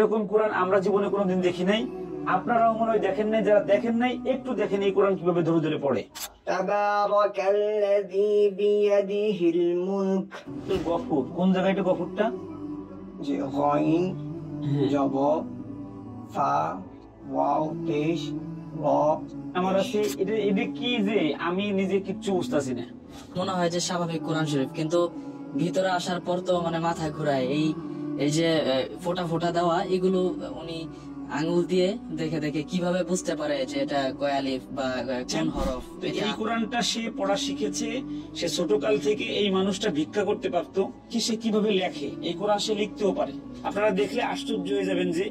এরকম কোরআন আমরা জীবনে কোনোদিন দেখি নাই, আপনারাও মনে হয় দেখেন নাই। যারা দেখেন নাই একটু দেখেন এই কোরআন কিভাবে ধরে ধরে পড়ে। তাবারাকাল্লাযী বিয়াদিহিল মুলক। গফুর কোন জায়গায়? এটা গফুরটা যে গইন জব ফা ওয়াও পেশ র আমার আছে। এটা কি যে আমি নিজে কিচ্ছু বুঝতাছি না। মনে হয় যে স্বাভাবিক কোরআন শরীফ, কিন্তু ভিতরে আসার পর তো মানে মাথায় ঘুরায়। এই যে ফোঁটা ফোঁটা দেওয়া, এগুলো উনি আঙ্গুল দিয়ে দেখে দেখে কিভাবে বুঝতে পারে যে এটা কয় আলিফ বা কোন হরফ। এই কোরআনটা সে পড়া শিখেছে, সে ছোটকাল থেকে। এই মানুষটা ভিক্ষা করতে পারতো কি? সে কিভাবে লেখে এই কোরআন সে লিখতেও পারে। আপনারা দেখলে আশ্চর্য হয়ে যাবেন যে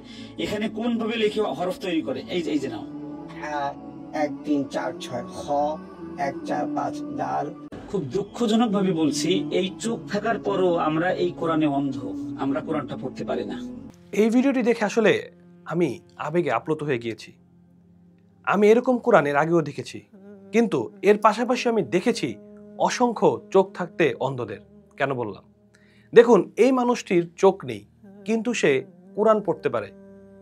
এখানে কোন ভাবে লিখে হরফ তৈরি করে। এই যে নাও, 1 3 4 6 খ 1 4 5 দাল। খুব দুঃখজনক ভাবে বলছি, এই চোখ থাকার পরও আমরা এই কোরআনে অন্ধ, আমরা কোরআনটা পড়তে পারি না। এই ভিডিওটি দেখে আসলে আমি আবেগে আপ্লুত হয়ে গিয়েছি। আমি এরকম কোরআন এর আগেও দেখেছি, কিন্তু এর পাশাপাশি আমি দেখেছি অসংখ্য চোখ থাকতে অন্ধদের। কেন বললাম? দেখুন, এই মানুষটির চোখ নেই, কিন্তু সে কোরআন পড়তে পারে।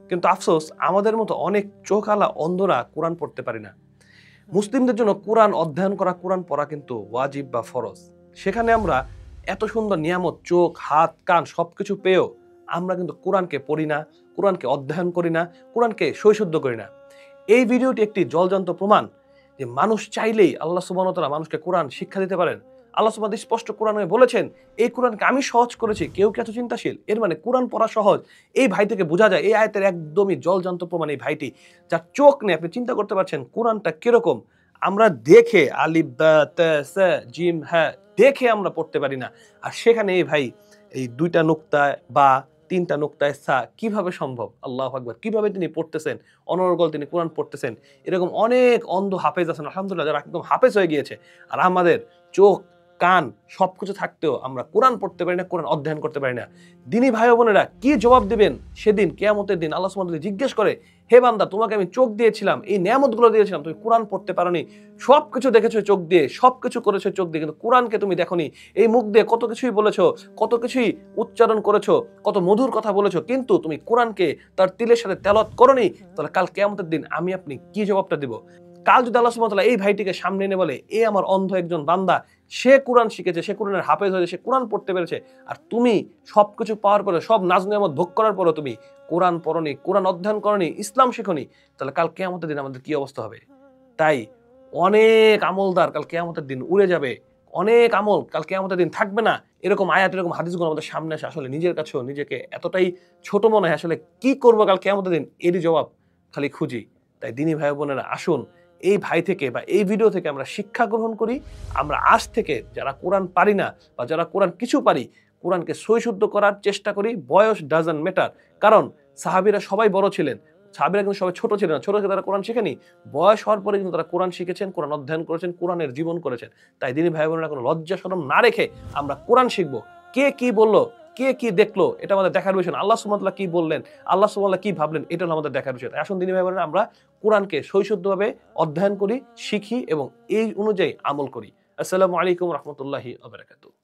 কিন্তু আফসোস, আমাদের মতো অনেক চোখওয়ালা অন্ধরা কোরআন পড়তে পারি না। মুসলিমদের জন্য কোরআন অধ্যয়ন করা, কোরআন পড়া কিন্তু ওয়াজিব বা ফরজ। সেখানে আমরা এত সুন্দর নিয়ামত, চোখ, হাত, কান সবকিছু পেয়েও আমরা কিন্তু কোরআনকে পড়ি না, কোরআনকে অধ্যয়ন করি না, কোরআনকে সৈশুদ্ধ করি না। এই ভিডিওটি একটি জলজান্ত প্রমাণ যে মানুষ চাইলেই আল্লাহ সুবহানাহু ওয়া তাআলা মানুষকে কোরআন শিক্ষা দিতে পারেন। আল্লাহ সুবহানাহু ওয়া তাআলা স্পষ্ট কোরআনে বলেছেন, এই কোরআনকে আমি সহজ করেছি, কেউ কি এত চিন্তাশীল? এর মানে কোরআন পড়া সহজ। এই ভাই থেকে বোঝা যায়, এই আয়াতের একদমই জলজান্ত প্রমাণ এই ভাইটি, যার চোখ নেই। আপনি চিন্তা করতে পারছেন কোরআনটা কিরকম। আমরা দেখে আলিফ বা তা সা জিম হ্যাঁ দেখে আমরা পড়তে পারি না, আর সেখানে এই ভাই এই 2টা নুক্তায় বা 3টা নুক্তায় সা কিভাবে সম্ভব? আল্লাহু আকবার, কিভাবে তিনি পড়তেছেন, অনর্গল তিনি কোরআন পড়তেছেন। এরকম অনেক অন্ধ হাফেজ আছেন আলহামদুলিল্লাহ, যারা একদম হাফেজ হয়ে গিয়েছে। আর আমাদের চোখ, কান সবকিছু থাকতেও আমরা কোরআন পড়তে পারি না, কোরআন অধ্যয়ন করতে পারি না। দিনী ভাই বোনেরা কি জবাব দিবেন সেদিন কিয়ামতের দিন? আল্লাহ সুবহানাহু ওয়া তাআলা জিজ্ঞেস করে, হে বান্দা, তোমাকে আমি চোখ দিয়েছিলাম, এই নিয়ামতগুলো দিয়েছিলাম, তুমি কোরআন পড়তে পারোনি। সবকিছু দেখেছো চোখ দিয়ে, সবকিছু করেছো চোখ দিয়ে, কিন্তু কোরআনকে তুমি দেখোনি। এই মুখ দিয়ে কত কিছুই বলেছো, কত কিছুই উচ্চারণ করেছো, কত মধুর কথা বলেছো, কিন্তু তুমি কোরআনকে তার তিলের সাথে তেলাওয়াত করোনি। তাহলে কাল কিয়ামতের দিন আমি আপনি কি জবাবটা দিব? কাল যদি আল্লাহ সুবহানাহু ওয়া তাআলা এই ভাইটিকে সামনে এনে বলে, এ আমার অন্ধ একজন বান্দা, সে কোরআন শিখেছে, সে কোরআনের হাফেজ হয়েছে, সে কোরআন পড়তে পেরেছে, আর তুমি সবকিছু পাওয়ার পরে, সব নাজ নিয়ামত ভোগ করার পরে তুমি কোরআন পড়নি, কোরআন অধ্যয়ন করনি, ইসলাম শিখনি, তাহলে কাল কিয়ামতের দিন আমাদের কি অবস্থা হবে? তাই অনেক আমলদার কাল কিয়ামতের দিন উড়ে যাবে, অনেক আমল কাল কিয়ামতের দিন থাকবে না। এরকম আয়াত, এরকম হাদিসগুলো আমাদের সামনে আসে, আসলে নিজের কাছেও নিজেকে এতটাই ছোট মনে হয়, আসলে কি করবো কাল কিয়ামতের দিন, এরই জবাব খালি খুঁজি। তাই দিনী ভাই বোনেরা, আসুন এই ভাই থেকে বা এই ভিডিও থেকে আমরা শিক্ষা গ্রহণ করি। আমরা আজ থেকে যারা কোরআন পারি না বা যারা কোরআন কিছু পারি, কোরআনকে সৈশুদ্ধ করার চেষ্টা করি। বয়স ডাজন্ট ম্যাটার, কারণ সাহাবীরা সবাই বড় ছিলেন, সাহাবীরা কিন্তু সবাই ছোট ছিলেন না। ছোট থেকে তারা কোরআন শিখেনি, বয়স হওয়ার পরে কিন্তু তারা কোরআন শিখেছেন, কোরআন অধ্যয়ন করেছেন, কোরআনের জীবন করেছেন। তাই দিনী ভাই বোনেরা, কোনো লজ্জা শরম না রেখে আমরা কোরআন শিখবো। কে কি বললো, কে কি দেখলো, এটা আমাদের দেখার বিষয় না। আল্লাহ সুবহানাহু ওয়া তাআলা কি বললেন, আল্লাহ সুবহানাহু ওয়া তাআলা কি ভাবলেন, এটা হলো আমাদের দেখার বিষয়। আসুন দিনী ভাই বোনেরা, আমরা কোরআনকে সৈশুদ্ধভাবে অধ্যয়ন করি, শিখি এবং এই অনুযায়ী আমল করি। আসসালামু আলাইকুম ওয়া রাহমাতুল্লাহি ওয়া বারাকাতুহু।